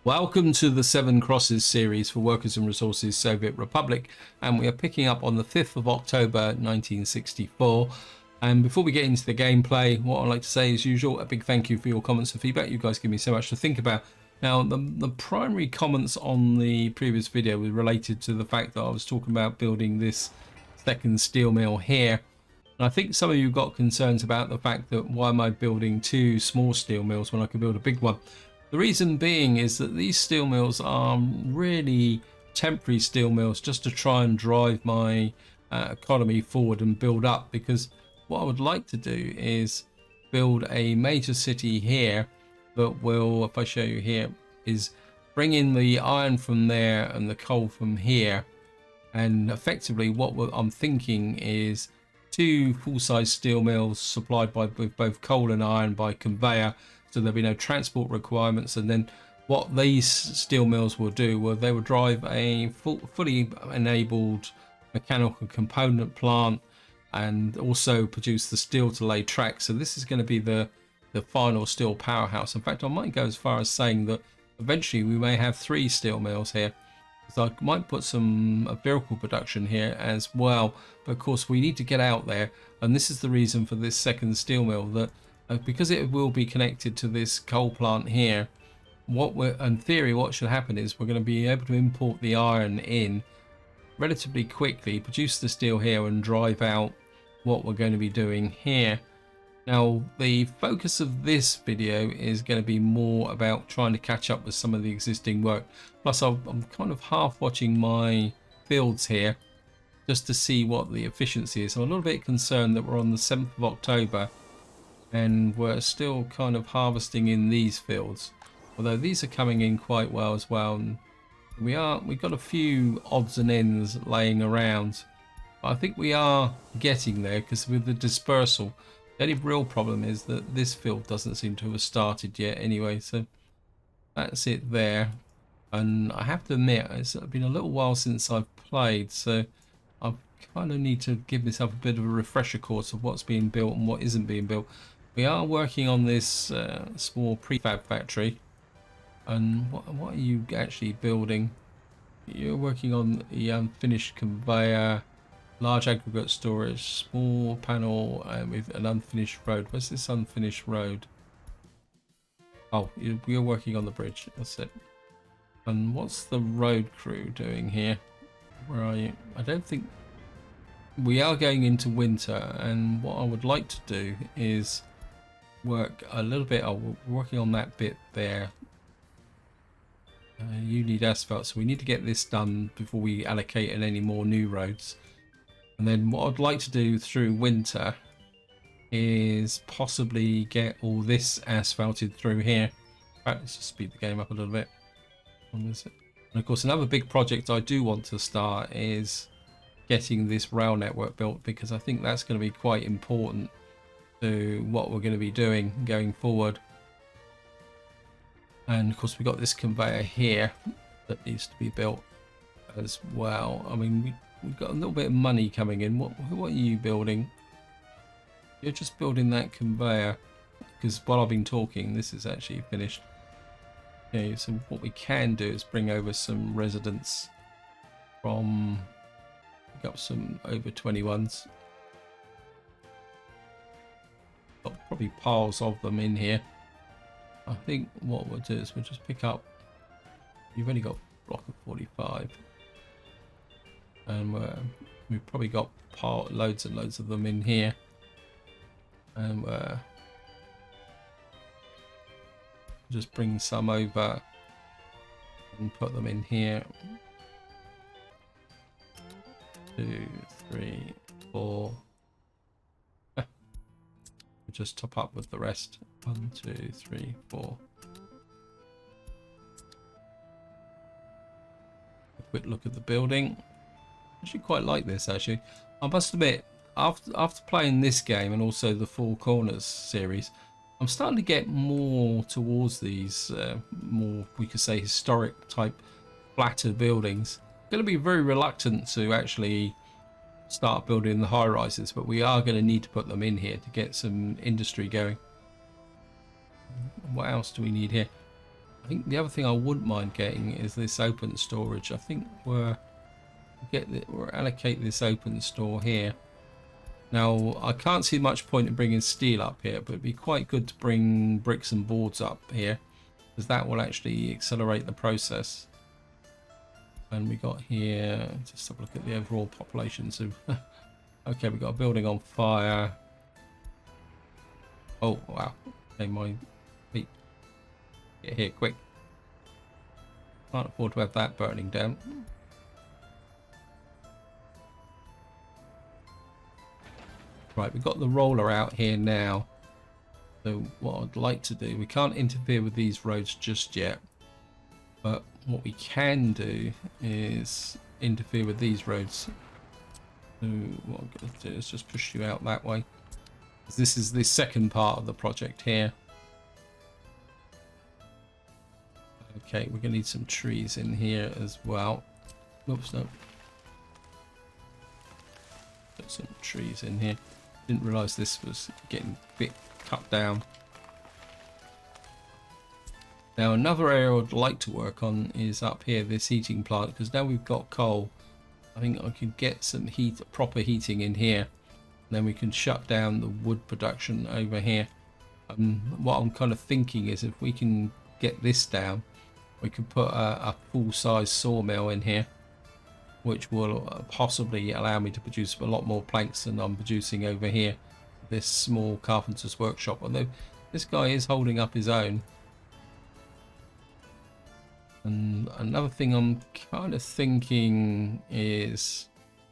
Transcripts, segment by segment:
Welcome to the Seven Crosses series for Workers and Resources Soviet Republic, and we are picking up on the 5th of October 1964. And before we get into the gameplay, what I'd like to say, as usual, a big thank you for your comments and feedback. You guys give me so much to think about. Now, the primary comments on the previous video were related to the fact that I was talking about building this second steel mill here. And I think some of you got concerns about the fact that why am I building two small steel mills when I can build a big one? The reason being is that these steel mills are really temporary steel mills just to try and drive my economy forward and build up, because what I would like to do is build a major city here that will, if I show you here, is bring in the iron from there and the coal from here. And effectively what I'm thinking is two full-size steel mills supplied with both coal and iron by conveyor, so there'll be no transport requirements. And then what these steel mills will do, well, they will drive a fully enabled mechanical component plant and also produce the steel to lay tracks. So this is going to be the final steel powerhouse. In fact, I might go as far as saying that eventually we may have three steel mills here. So I might put some vehicle production here as well. But of course we need to get out there, and this is the reason for this second steel mill, that because it will be connected to this coal plant here, in theory what should happen is we're going to be able to import the iron in relatively quickly, produce the steel here and drive out what we're going to be doing here. Now the focus of this video is going to be more about trying to catch up with some of the existing work. Plus I'm kind of half watching my fields here just to see what the efficiency is. I'm a little bit concerned that we're on the 7th of October and we're still kind of harvesting in these fields, although these are coming in quite well as well. And we've got a few odds and ends laying around, but I think we are getting there, because with the dispersal, the only real problem is that this field doesn't seem to have started yet anyway. So that's it there. And I have to admit, it's been a little while since I've played, so I kind of need to give myself a bit of a refresher course of what's being built and what isn't being built. We are working on this small prefab factory. And what are you actually building? You're working on the unfinished conveyor, large aggregate storage, small panel, and with an unfinished road. Where's this unfinished road? Oh, you're working on the bridge. That's it. And what's the road crew doing here? Where are you? I don't think we are going into winter, and what I would like to do is work a little bit. Oh, we're working on that bit there. You need asphalt, so we need to get this done before we allocate any more new roads. And then what I'd like to do through winter is possibly get all this asphalted through here. Right, let's just speed the game up a little bit. And of course another big project I do want to start is getting this rail network built, because I think that's going to be quite important to what we're going to be doing going forward. And of course we've got this conveyor here that needs to be built as well. I mean, we've got a little bit of money coming in. What are you building? You're just building that conveyor, because while I've been talking this is actually finished. Okay, so what we can do is bring over some residents from, pick up some over 21s. Got probably piles of them in here. I think what we'll do is we'll just pick up, you've only got a block of 45, and we've probably got loads and loads of them in here, and just bring some over and put them in here. 2, 3, 4. Just top up with the rest. 1, 2, 3, 4. A quick look at the building. I actually quite like this, actually. I must admit, after playing this game and also the Four Corners series, I'm starting to get more towards these more, we could say, historic type flatter buildings. I'm going to be very reluctant to actually start building the high rises, but we are going to need to put them in here to get some industry going. What else do we need here? I think the other thing I wouldn't mind getting is this open storage. I think we'll allocate this open store here. Now I can't see much point in bringing steel up here, but it'd be quite good to bring bricks and boards up here, because that will actually accelerate the process. And we got here, just have a look at the overall populations of okay, we got a building on fire. Oh wow, okay, my feet. Get here quick. Can't afford to have that burning down. Right, we've got the roller out here now. So what I'd like to do, we can't interfere with these roads just yet, but what we can do is interfere with these roads. So what I'm going to do is just push you out that way. This is the second part of the project here. Okay, we're going to need some trees in here as well. Oops, no. Put some trees in here. Didn't realise this was getting a bit cut down. Now another area I'd like to work on is up here, this heating plant, because now we've got coal. I think I can get some proper heating in here. Then we can shut down the wood production over here. What I'm kind of thinking is if we can get this down, we could put a full-size sawmill in here, which will possibly allow me to produce a lot more planks than I'm producing over here. This small carpenter's workshop, although this guy is holding up his own. And another thing I'm kind of thinking is,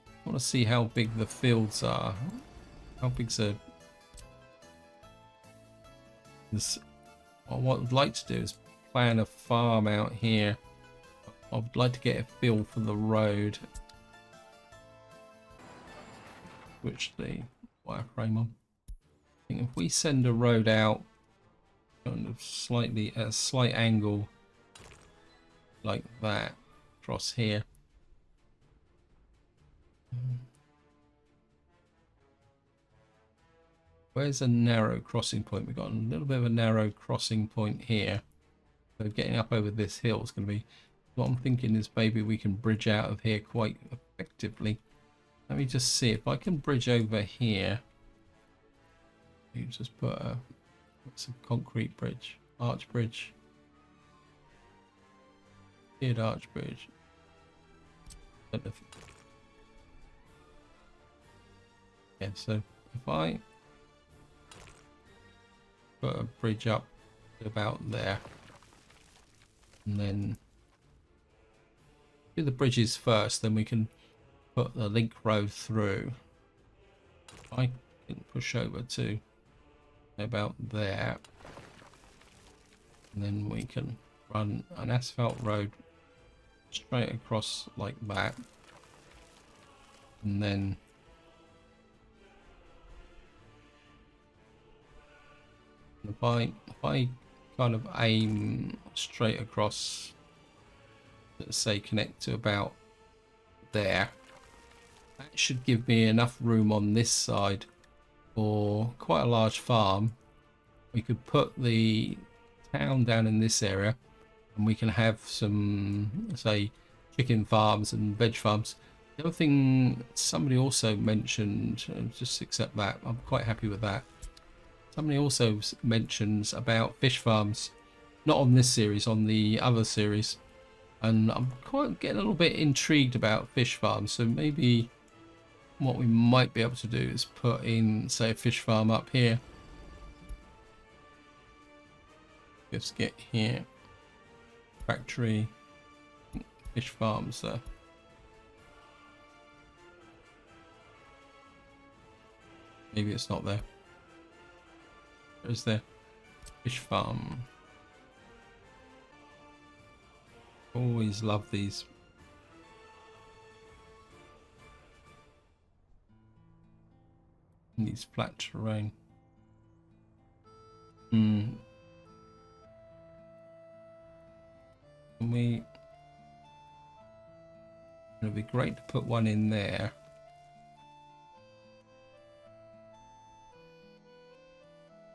I want to see how big the fields are. How big's this? What I'd like to do is plan a farm out here. I would like to get a feel for the road, which the wireframe on. I think if we send a road out kind of slightly at a slight angle like that across here. Where's a narrow crossing point? We've got a little bit of a narrow crossing point here. So getting up over this hill is going to be, what I'm thinking is maybe we can bridge out of here quite effectively. Let me just see if I can bridge over here. You just put a, what's a concrete bridge, arch bridge. Tiered arch bridge. Yeah, so if I put a bridge up to about there, and then do the bridges first, then we can put the link road through. I can push over to about there, and then we can run an asphalt road straight across like that, and then if I kind of aim straight across, let's say connect to about there, that should give me enough room on this side for quite a large farm. We could put the town down in this area, and we can have some, say, chicken farms and veg farms. The other thing somebody also mentioned, just accept that, I'm quite happy with that. Somebody also mentions about fish farms, not on this series, on the other series, and I'm quite getting a little bit intrigued about fish farms. So maybe what we might be able to do is put in, say, a fish farm up here. Let's get here, factory, fish farms there. Maybe it's not there. Where's the fish farm? Always love these. These flat terrain. Can we? It'd be great to put one in there.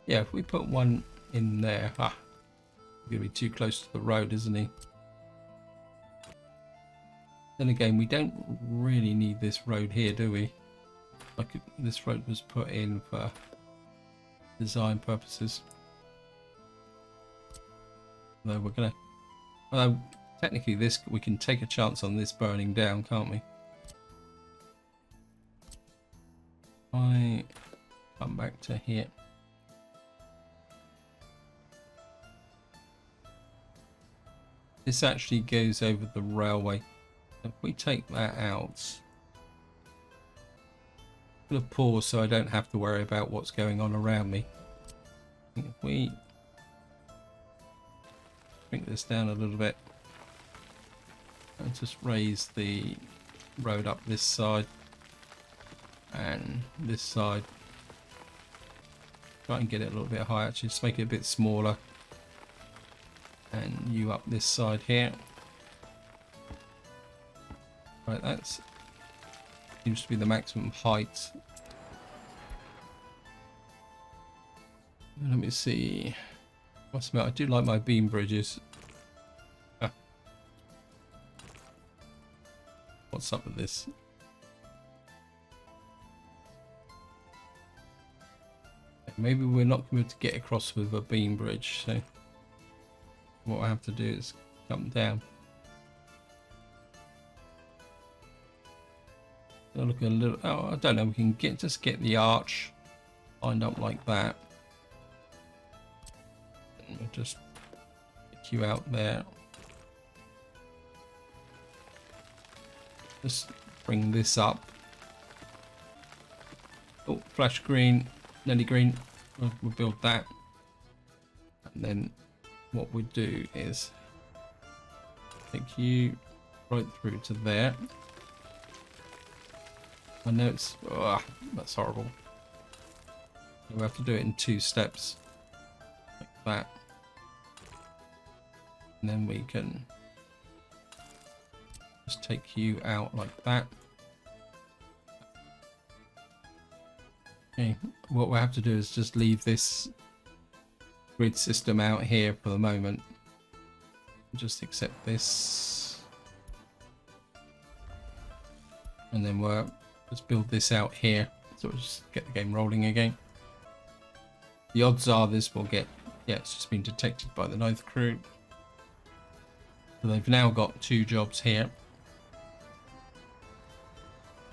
Yeah, if we put one in there, Gonna be too close to the road, isn't he? Then again, we don't really need this road here, do we? Like, this road was put in for design purposes. Though we're gonna, well, technically this, we can take a chance on this burning down, can't we? I come back to here. This actually goes over the railway. If we take that out, I'm going to pause so I don't have to worry about what's going on around me. If we bring this down a little bit and just raise the road up this side and this side, try and get it a little bit higher, actually just make it a bit smaller, and you up this side here. Right, that's seems to be the maximum height. Let me see. Must admit, I do like my beam bridges. Ah. What's up with this? Maybe we're not going to get across with a beam bridge, so what I have to do is come down. Look a little. Oh, I don't know. We can just get the arch lined up like that. And we'll just pick you out there. Just bring this up. Oh, flash green, nearly green. We'll build that, and then what we do is take you right through to there. I know it's, that's horrible. We have to do it in 2 steps, like that, and then we can just take you out like that. Okay, what we have to do is just leave this grid system out here for the moment. Just accept this, and then let's build this out here, so we'll just get the game rolling again. The odds are this will get, yeah, it's just been detected by the 9th crew. So they've now got 2 jobs here.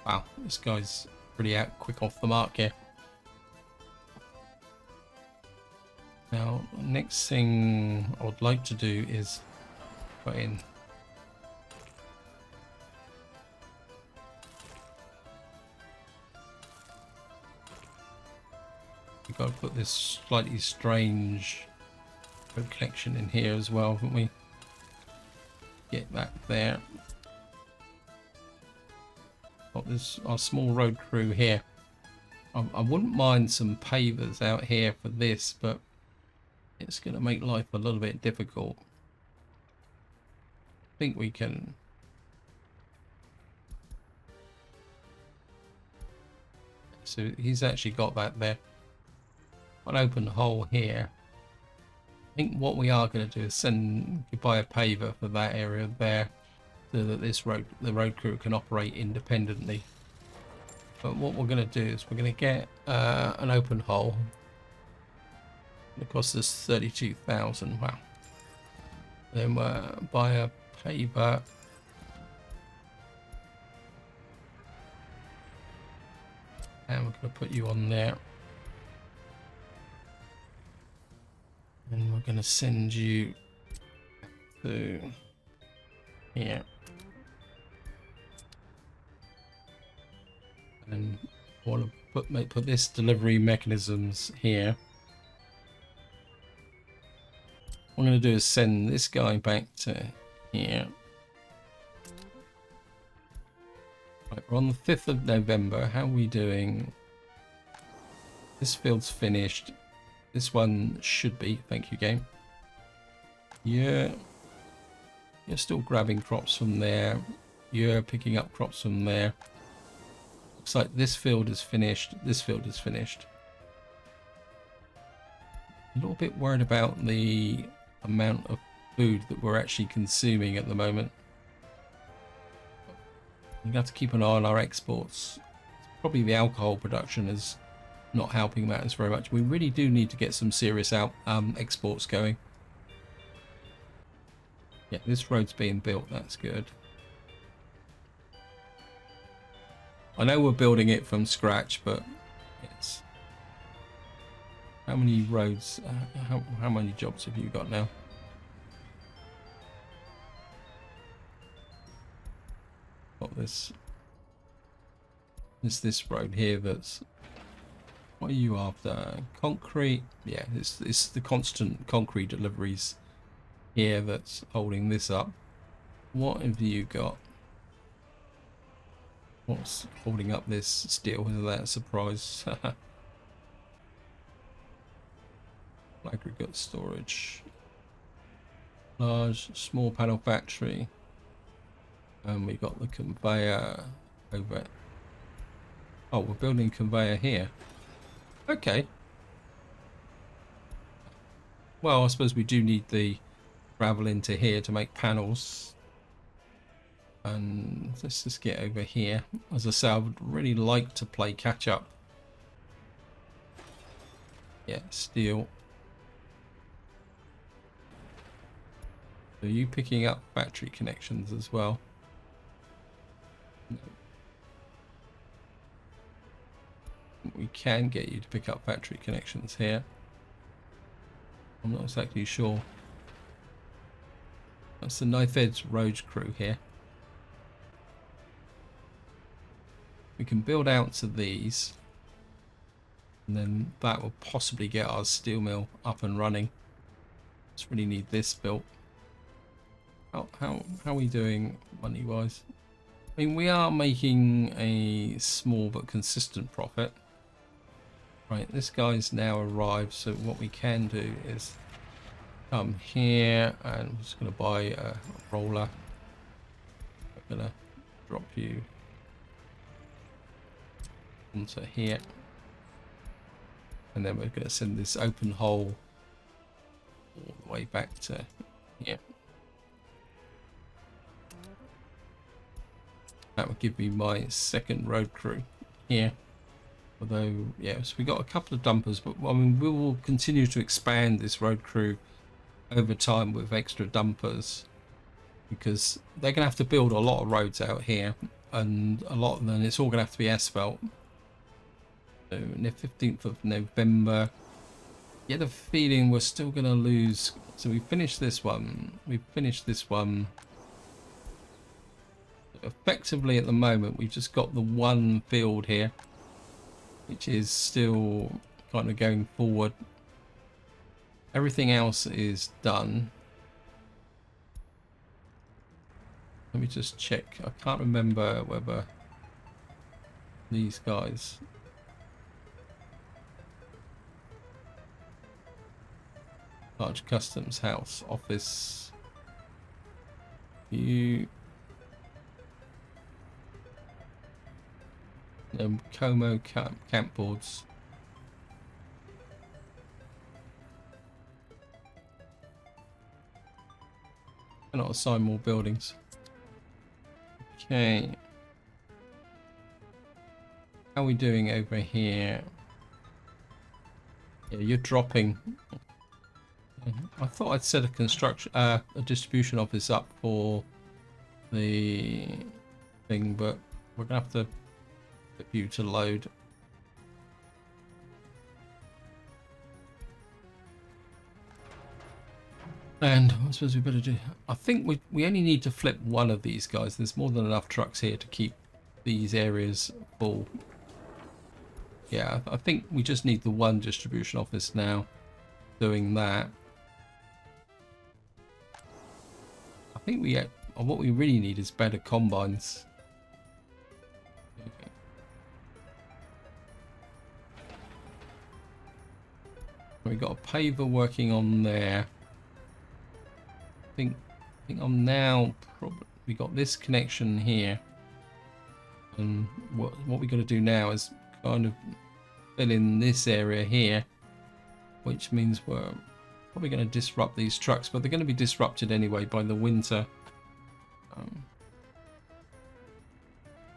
Wow, this guy's pretty quick off the mark here. Now, next thing I would like to do is put in we've got to put this slightly strange road connection in here as well, haven't we? Get that there. Got this our small road crew here. I wouldn't mind some pavers out here for this, but it's going to make life a little bit difficult. I think we can. So he's actually got that there. An open hole here. I think what we are going to do is buy a paver for that area there, so that the road crew can operate independently. But what we're going to do is we're going to get an open hole. It costs us 32,000. Wow. Then we'll buy a paver. And we're going to put you on there. And we're going to send you to here. And I want to put this delivery mechanisms here. What I'm going to do is send this guy back to here. Right, we're on the 5th of November. How are we doing? This field's finished. This one should be. Thank you, game. Yeah. You're still grabbing crops from there. You're picking up crops from there. Looks like this field is finished. This field is finished. A little bit worried about the amount of food that we're actually consuming at the moment. We're gonna have to keep an eye on our exports. Probably the alcohol production is not helping matters very much. We really do need to get some serious exports going. Yeah, this road's being built. That's good. I know we're building it from scratch, but it's... How many roads, how many jobs have you got now? Got this. It's this road here that's... What are you after? Concrete? Yeah, it's the constant concrete deliveries here that's holding this up. What have you got? What's holding up this steel? Isn't that a surprise? Aggregate storage. Large, small panel factory. And we got the conveyor over. Oh, we're building conveyor here. Okay. Well, I suppose we do need the gravel into here to make panels. And let's just get over here. As I say, I would really like to play catch up. Yeah, steel. Are you picking up factory connections as well? No. We can get you to pick up factory connections here. I'm not exactly sure. That's the Knife Edge road crew here. We can build out to these, and then that will possibly get our steel mill up and running. Just really need this built. How are we doing money wise? I mean, we are making a small but consistent profit. Right, this guy's now arrived, so what we can do is come here, and I'm just going to buy a roller. I'm going to drop you onto here, and then we're going to send this open hole all the way back to here. That would give me my second road crew here. Although, yes, we got a couple of dumpers, but I mean, we will continue to expand this road crew over time with extra dumpers, because they're going to have to build a lot of roads out here, and a lot of them, it's all going to have to be asphalt. So, on the 15th of November, get a feeling we're still going to lose. So we finished this one. We finished this one. Effectively, at the moment, we've just got the one field here, which is still kind of going forward. Everything else is done. Let me just check. I can't remember whether these guys... Large customs house, office. You... Como camp boards. Cannot assign more buildings. Okay. How are we doing over here? Yeah, you're dropping. I thought I'd set a construction, a distribution office up for the thing, but we're gonna have to get you to load. And I suppose we better do. I think we only need to flip one of these guys. There's more than enough trucks here to keep these areas full. Yeah, I think we just need the one distribution office now. Doing that. I think what we really need is better combines. Okay. We've got a paver working on there. I think I'm now probably, we got this connection here, and what we got to do now is kind of fill in this area here, which means we're probably going to disrupt these trucks, but they're going to be disrupted anyway by the winter.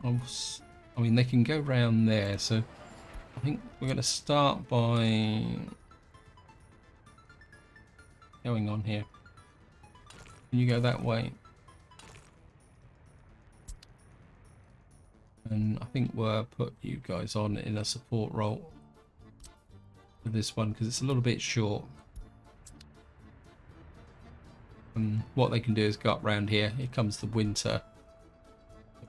I mean, they can go round there, so I think we're going to start by going on here. Can you go that way? And I think we'll put you guys on in a support role for this one because it's a little bit short. And what they can do is go up round here. Here comes the winter.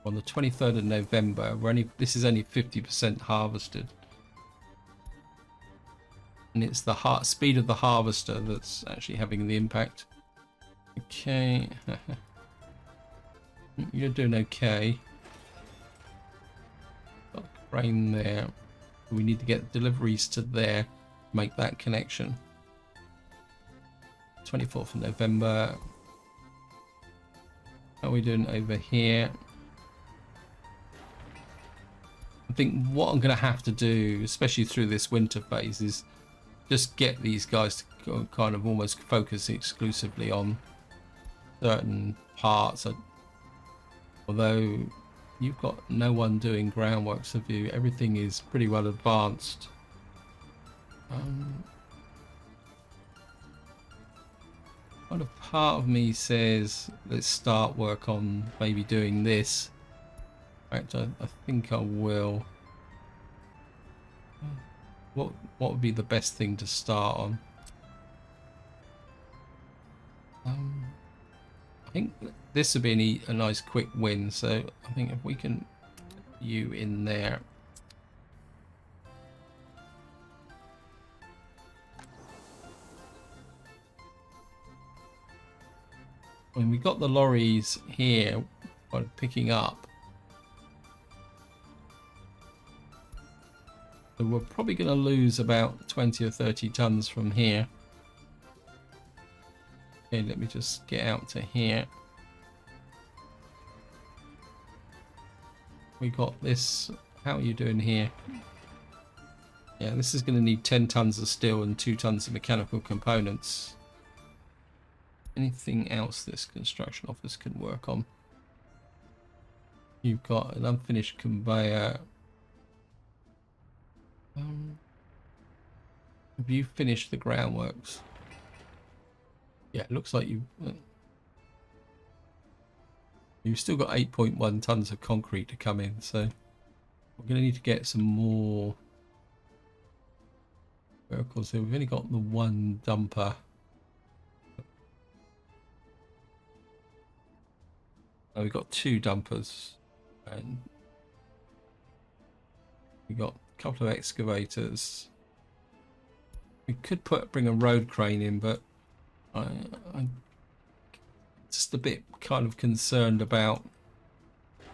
On the 23rd of November, this is only 50% harvested. And it's the speed of the harvester that's actually having the impact. Okay. You're doing okay. Got a crane there. We need to get deliveries to there. Make that connection. 24th of November. How are we doing over here? I think what I'm going to have to do, especially through this winter phase, is just get these guys to kind of almost focus exclusively on certain parts. Although you've got no one doing groundworks of you, everything is pretty well advanced. Kind of part of me says let's start work on maybe doing this. In fact, I think I will. What would be the best thing to start on? I think this would be a nice quick win. So I think if we can put you in there. When we got the lorries here picking up. So we're probably going to lose about 20 or 30 tons from here. Okay, let me just get out to here. We got this. How are you doing here? Yeah, this is going to need 10 tons of steel and 2 tons of mechanical components. Anything else this construction office can work on? You've got an unfinished conveyor. Have you finished the groundworks? Yeah, it looks like you've still got 8.1 tons of concrete to come in, so we're going to need to get some more vehicles here. We've only got the one dumper. Oh, we've got 2 dumpers, and we got a couple of excavators. We could bring a road crane in, but I'm just a bit kind of concerned about. I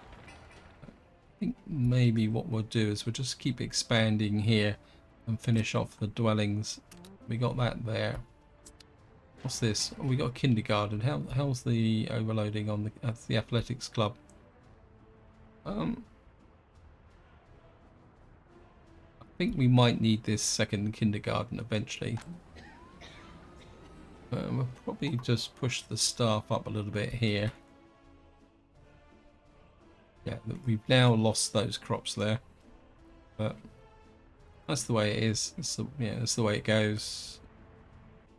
think maybe what we'll do is we'll just keep expanding here and finish off the dwellings. We got that there. What's this? Oh, we got a kindergarten. How's the overloading on the athletics club? I think we might need this second kindergarten eventually. We'll probably just push the staff up a little bit here. Yeah, we've now lost those crops there, but that's the way it is. That's the way it goes.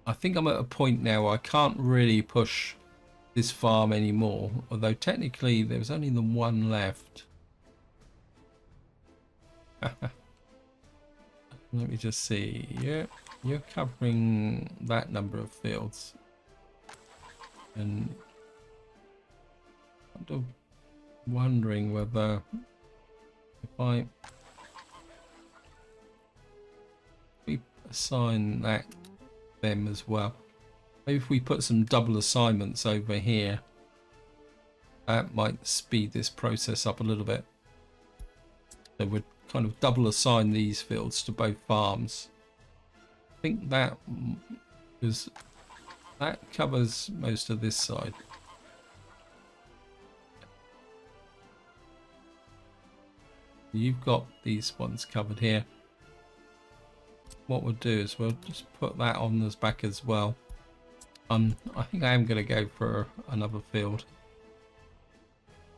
I think I'm at a point now where I can't really push this farm anymore, although technically there was only the one left. Let me just see. Yeah, you're covering that number of fields, and I'm wondering whether if we assign them as well. Maybe if we put some double assignments over here, that might speed this process up a little bit. So we'd kind of double assign these fields to both farms. I think that covers most of this side. You've got these ones covered here. What we'll do is we'll just put that on this back as well. I think I am going to go for another field.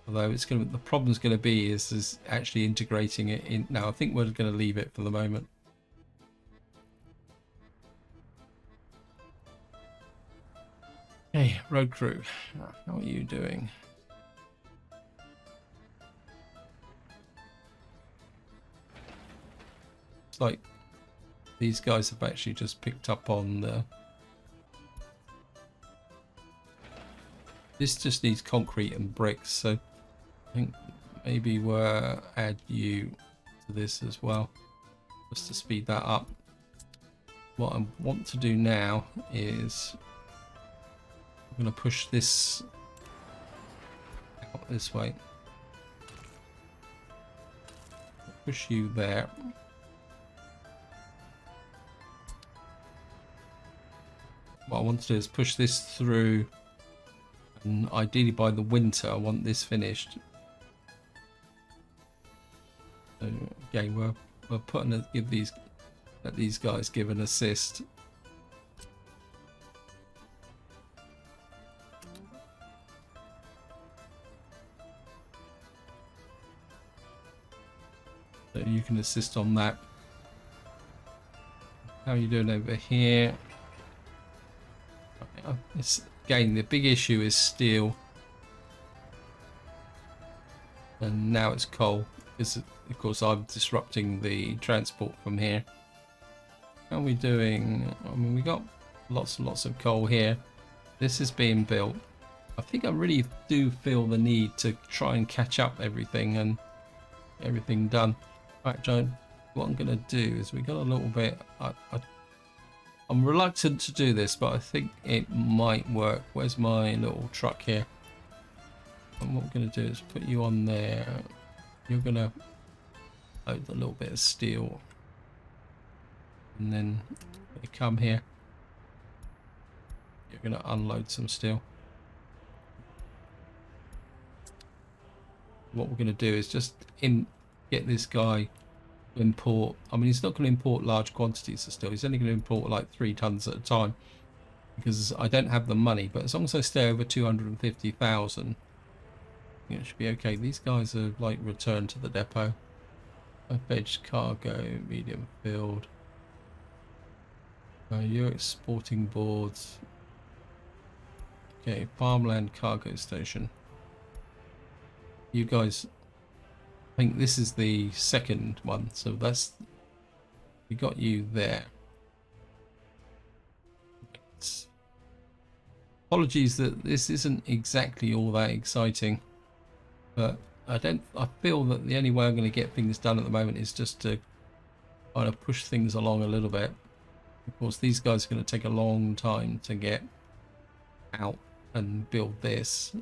Although it's going to, the problem's going to be is actually integrating it in. No, I think we're going to leave it for the moment. Hey, road crew, how are you doing? It's like these guys have actually just picked up on the. This just needs concrete and bricks, so I think maybe we'll add you to this as well, just to speed that up. What I want to do now is I'm going to push this out this way. Push you there. What I want to do is push this through, and ideally by the winter I want this finished. So again, we're putting a, let these guys give an assist. So you can assist on that. How are you doing over here? It's, again, the big issue is steel, and now it's coal, because of course I'm disrupting the transport from here. How are we doing? I mean, we got lots and lots of coal here. This is being built. I think I really do feel the need to try and catch up everything and get everything done. Right, John, what I'm going to do is we got a little bit. I'm reluctant to do this, but I think it might work. Where's my little truck here? And what we're going to do is put you on there. You're going to load a little bit of steel. And then you come here. You're going to unload some steel. What we're going to do is just get this guy to import. I mean, he's not going to import large quantities of steel. He's only going to import like 3 tons at a time, because I don't have the money. But as long as I stay over 250,000, it should be okay. These guys are like returned to the depot. Fetched cargo, medium field. You're exporting boards. Okay, farmland cargo station. You guys, I think this is the second one, so that's, we got you there. Apologies that this isn't exactly all that exciting, but I feel that the only way I'm going to get things done at the moment is just to kind of push things along a little bit. Of course, these guys are going to take a long time to get out and build this.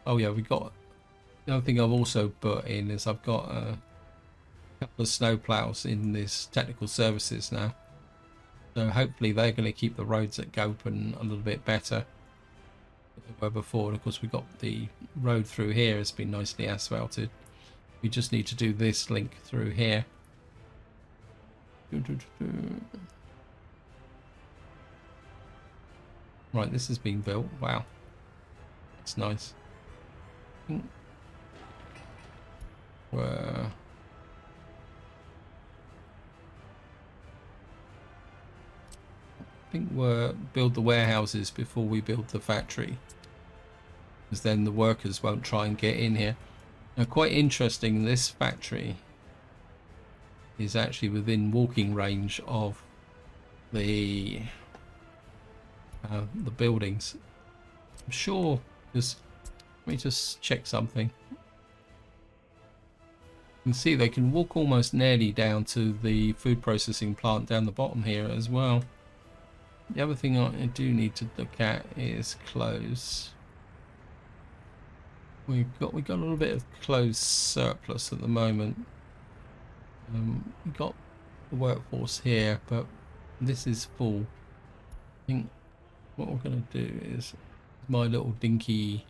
Oh yeah, we got, the other thing I've also put in is I've got a couple of snow plows in this technical services now. So hopefully they're going to keep the roads at Gopen a little bit better than they were before. And of course, we got the road through here has been nicely asphalted. We just need to do this link through here. Right, this has been built. Wow, that's nice. Where I think we'll build the warehouses before we build the factory, because then the workers won't try and get in here. Now, quite interesting, this factory is actually within walking range of the buildings. I'm sure, because let me just check something. You can see they can walk almost nearly down to the food processing plant down the bottom here as well. The other thing I do need to look at is clothes. We got a little bit of clothes surplus at the moment. We got the workforce here, but this is full. I think what we're going to do is my little dinky.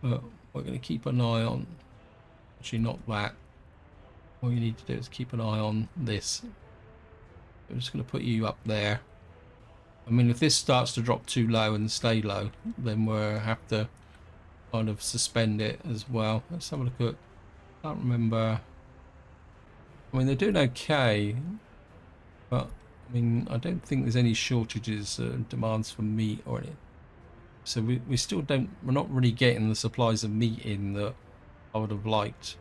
But we're going to keep an eye on. Actually, not that. What you need to do is keep an eye on this. I'm just going to put you up there. I mean, if this starts to drop too low and stay low, then we'll have to kind of suspend it as well. Let's have a look at, I can't remember. I mean, they're doing okay, but I mean, I don't think there's any shortages, demands for meat or anything. So we still don't, we're not really getting the supplies of meat in that I would have liked.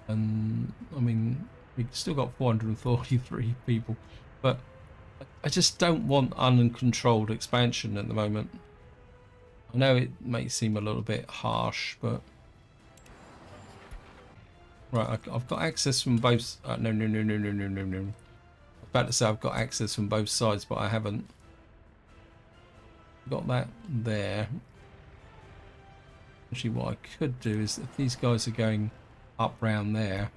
And I mean, we've still got 443 people, but I just don't want uncontrolled expansion at the moment. I know it may seem a little bit harsh, but right, I've got access from both. No. I'm about to say I've got access from both sides, but I haven't got that there. Actually, what I could do is, if these guys are going up round there,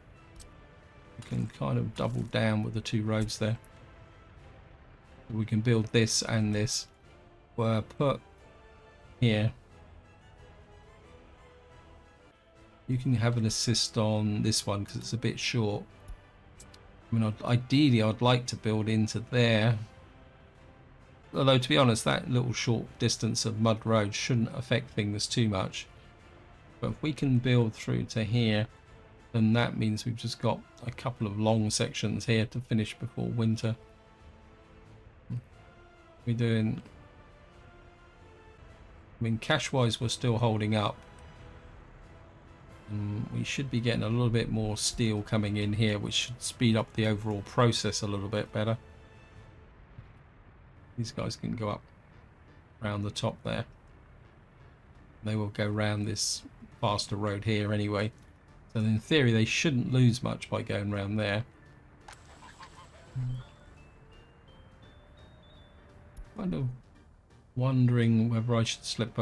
we can kind of double down with the two roads there. We can build this and this. We'll put here. You can have an assist on this one because it's a bit short. I mean, ideally, I'd like to build into there. Although, to be honest, that little short distance of mud road shouldn't affect things too much. But if we can build through to here, then that means we've just got a couple of long sections here to finish before winter. We're doing... I mean, cash-wise, we're still holding up. We should be getting a little bit more steel coming in here, which should speed up the overall process a little bit better. These guys can go up around the top there. They will go around this faster road here anyway. So in theory, they shouldn't lose much by going around there. Kind of wondering whether I should slip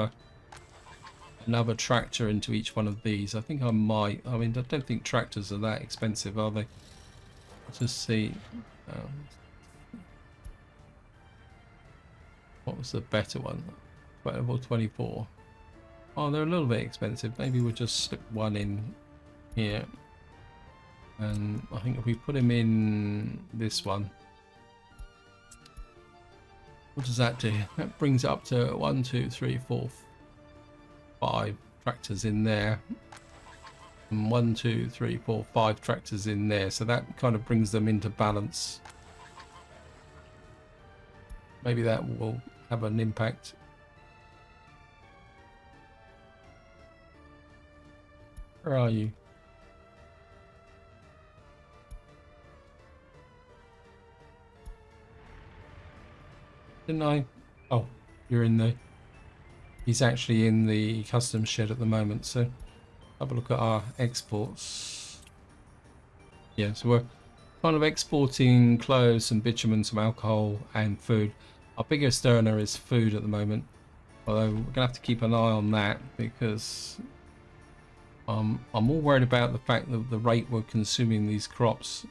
another tractor into each one of these. I think I might. I mean, I don't think tractors are that expensive, are they? Let's just see. What was the better one? 12 or 24? Oh, they're a little bit expensive. Maybe we'll just slip one in here. And I think if we put him in this one, what does that do? That brings it up to 1, 2, 3, 4, 5 tractors in there. And 1, 2, 3, 4, 5 tractors in there. So that kind of brings them into balance. Maybe that will have an impact. Where are you? Didn't I? Oh, you're in the... He's actually in the customs shed at the moment, so have a look at our exports. Yeah, so we're kind of exporting clothes, some bitumen, some alcohol and food. Our biggest earner is food at the moment, although we're going to have to keep an eye on that because I'm more worried about the fact that the rate we're consuming these crops. You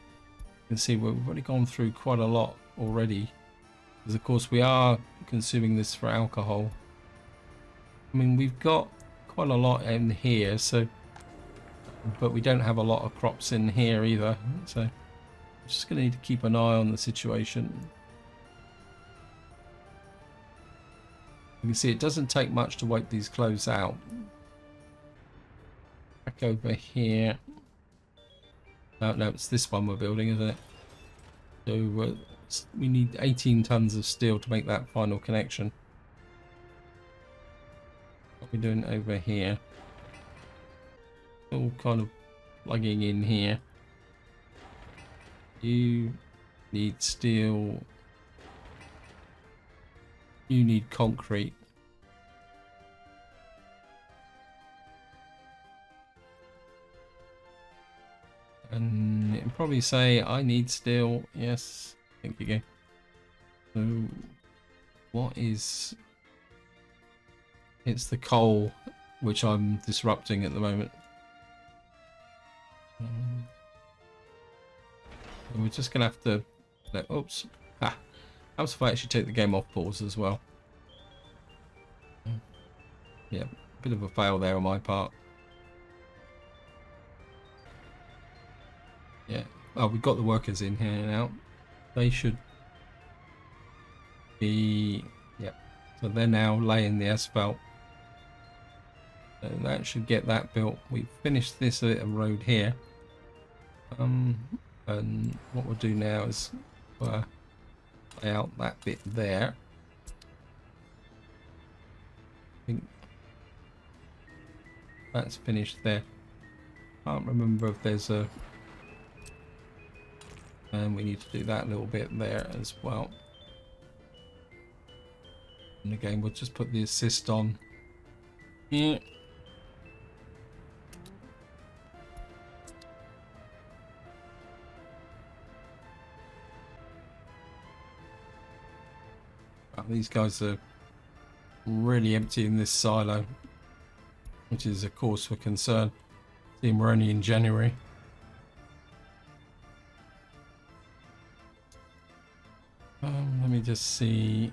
can see we've already gone through quite a lot already, because of course we are consuming this for alcohol. I mean, we've got quite a lot in here, so, but we don't have a lot of crops in here either, so I'm just going to need to keep an eye on the situation. You can see it doesn't take much to wipe these clothes out. Back over here. No, it's this one we're building, isn't it? So we need 18 tons of steel to make that final connection. What are we doing over here? All kind of plugging in here. You need steel. You need concrete. And it'll probably say I need steel. Yes, thank you. Go. So what is... It's the coal which I'm disrupting at the moment. We're just gonna have to oops. Helps if I actually take the game off pause as well. Yeah, a bit of a fail there on my part. Yeah. Oh, we've got the workers in here now. they should be, yep. So they're now laying the asphalt. So that should get that built. We've finished this bit of road here. And what we'll do now is lay out that bit there. I think that's finished there. Can't remember if there's a, and we need to do that little bit there as well. And again, we'll just put the assist on here. These guys are really emptying this silo, which is a cause for concern. Seeing we're only in January. Let me just see.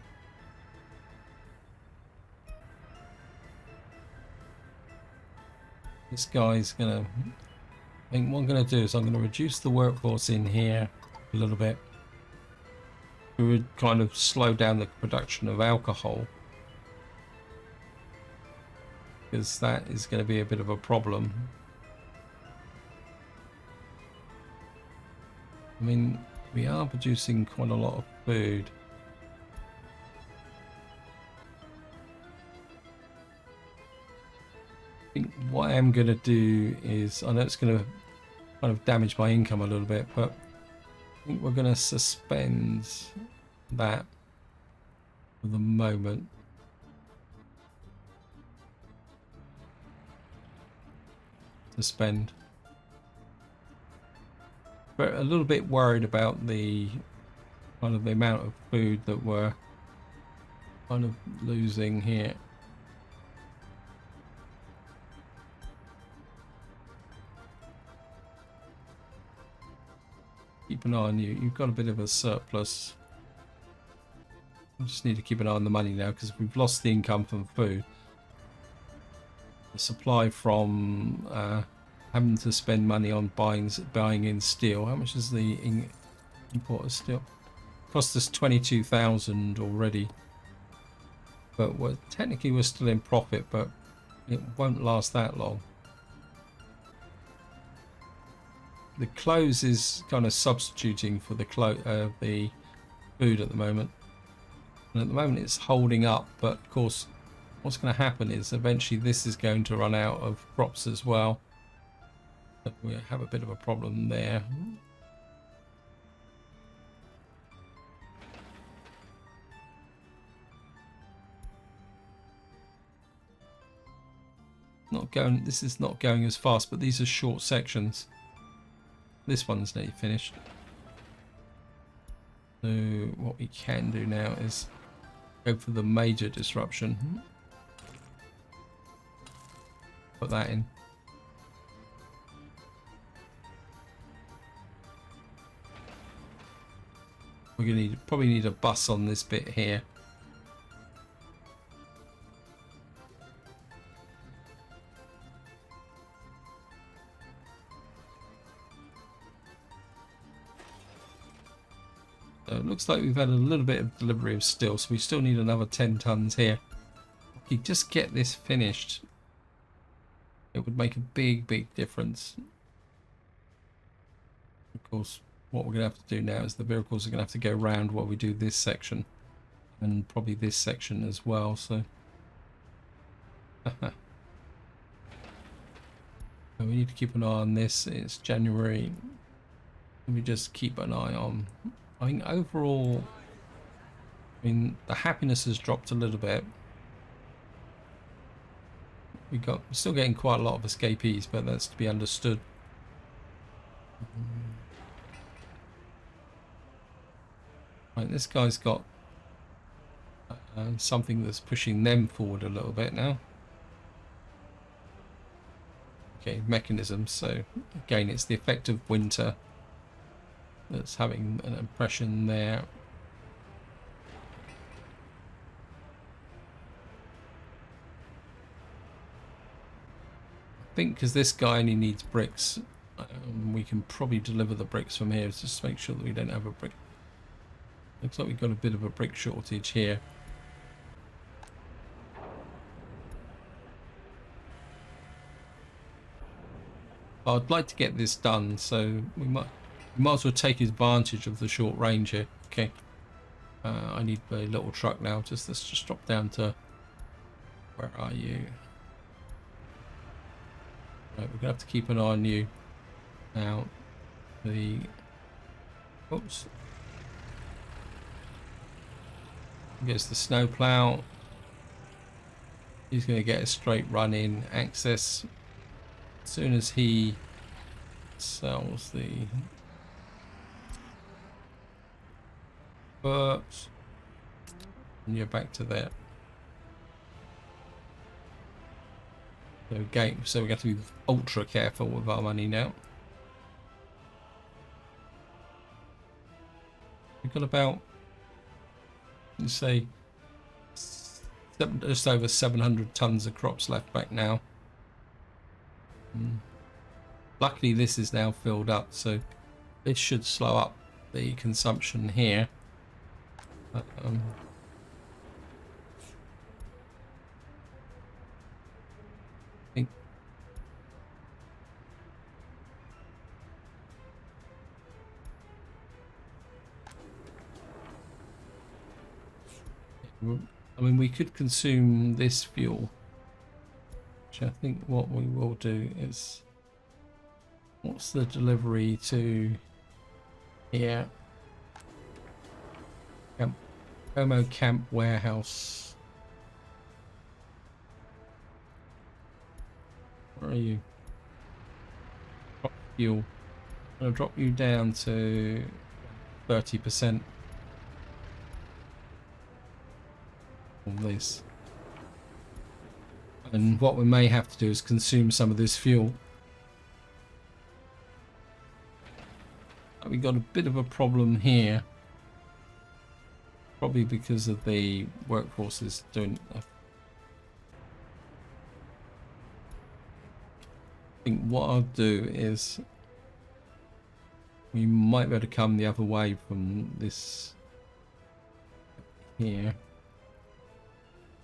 This guy's gonna, I think what I'm gonna do is I'm gonna reduce the workforce in here a little bit. We would kind of slow down the production of alcohol, because that is going to be a bit of a problem. I mean, we are producing quite a lot of food. I think what I am going to do is, I know it's going to kind of damage my income a little bit, but I think we're going to suspend that for the moment. Suspend. But a little bit worried about the kind of the amount of food that we're kind of losing here. Keep an eye on you. You've got a bit of a surplus. I just need to keep an eye on the money now, because we've lost the income from food. The supply from having to spend money on buying in steel. How much is the import of steel? Cost us 22,000 already. But technically we're still in profit, but it won't last that long. The clothes is kind of substituting for the food at the moment, and at the moment it's holding up. But of course, what's going to happen is eventually this is going to run out of crops as well. But we have a bit of a problem there. Not going. This is not going as fast, but these are short sections. This one's nearly finished. So what we can do now is go for the major disruption. Put that in. We're gonna probably need a bus on this bit here. So it looks like we've had a little bit of delivery of steel, so we still need another 10 tons here. If you just get this finished, it would make a big difference. Of course, what we're going to have to do now is the vehicles are going to have to go round while we do this section, and probably this section as well. So we need to keep an eye on this. It's January. Let me just keep an eye on. I think overall, I mean, the happiness has dropped a little bit. We're still getting quite a lot of escapees, but that's to be understood. Right, this guy's got something that's pushing them forward a little bit now. Okay, mechanisms. So again, it's the effect of winter that's having an impression there. I think because this guy only needs bricks, we can probably deliver the bricks from here. Just make sure that we don't have a brick Looks like we've got a bit of a brick shortage here. I'd like to get this done, so we might as well take advantage of the short range here. Okay. I need a little truck now. Let's just drop down to, where are you? Right, we're gonna have to keep an eye on you. Now, oops. Gets the snow plow. He's gonna get a straight run in access as soon as he sells the birds. And you're back to there. So we have to be ultra careful with our money now. We've got about, let's say, just over 700 tons of crops left back now. Luckily this is now filled up, so this should slow up the consumption here. I mean, we could consume this fuel, which I think what we will do is, what's the delivery to here? Como Camp Warehouse. Where are you? Drop fuel. I'm going to drop you down to 30%. This, and what we may have to do is consume some of this fuel. We got a bit of a problem here, probably because of the workforces doing. I think what I'll do is we might be able to come the other way from this here.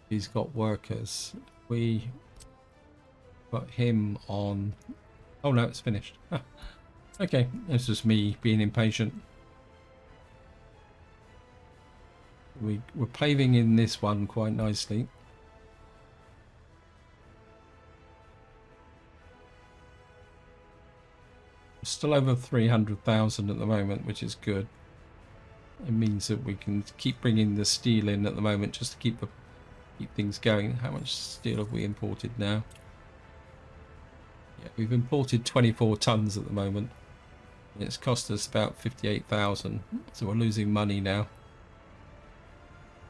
He's got workers. We put him on. Oh no, it's finished. Okay, it's just me being impatient. We're paving in this one quite nicely. Still over 300,000 at the moment, which is good. It means that we can keep bringing the steel in at the moment just to keep things going. How much steel have we imported now? Yeah, we've imported 24 tons at the moment. It's cost us about 58,000, so we're losing money now.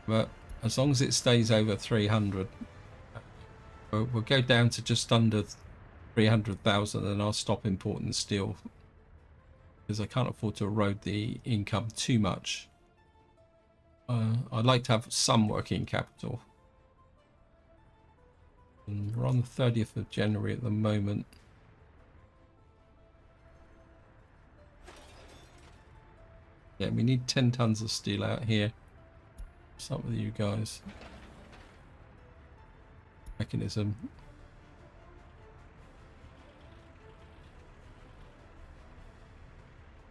But as long as it stays over 300, we'll go down to just under 300,000 and I'll stop importing steel, because I can't afford to erode the income too much. I'd like to have some working capital. And we're on the 30th of January at the moment. Yeah, we need 10 tons of steel out here. What's up with you guys? Mechanism.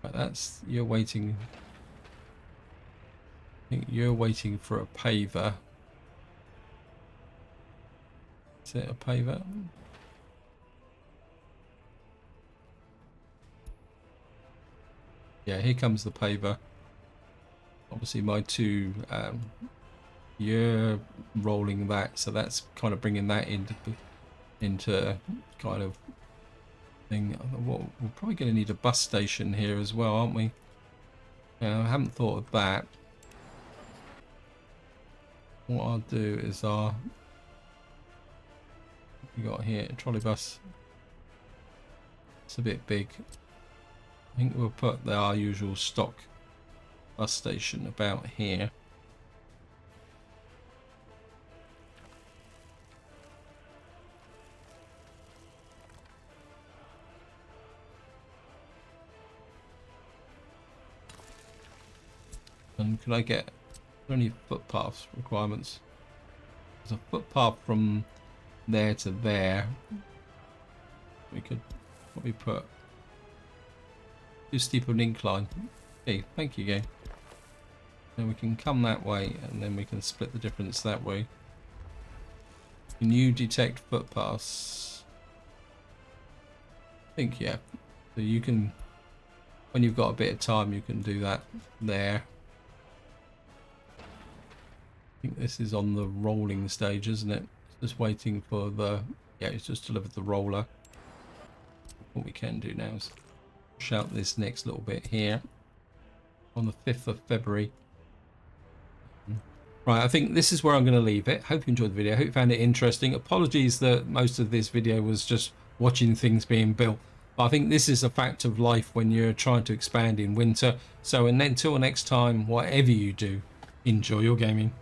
Right, that's, you're waiting. I think you're waiting for a paver. Is it a paver? Yeah, here comes the paver. Obviously my two, you're rolling that, so that's kind of bringing that into kind of thing. We're probably going to need a bus station here as well, aren't we? Yeah, I haven't thought of that. What I'll do is we got here a trolley bus. It's a bit big. I think we'll put our usual stock bus station about here. And could I get any footpaths requirements? There's a footpath from there to there. We could probably put too steep an incline. Hey, thank you, game. Then we can come that way, and then we can split the difference that way. Can you detect footpaths? I think, yeah. So you can, when you've got a bit of time, you can do that there. I think this is on the rolling stage, isn't it? Just waiting for the, yeah, it's just delivered the roller. What we can do now is push out this next little bit here on the 5th of February. Right, I think this is where I'm going to leave it. Hope you enjoyed the video. Hope you found it interesting. Apologies that most of this video was just watching things being built. But I think this is a fact of life when you're trying to expand in winter. So until next time, whatever you do, enjoy your gaming.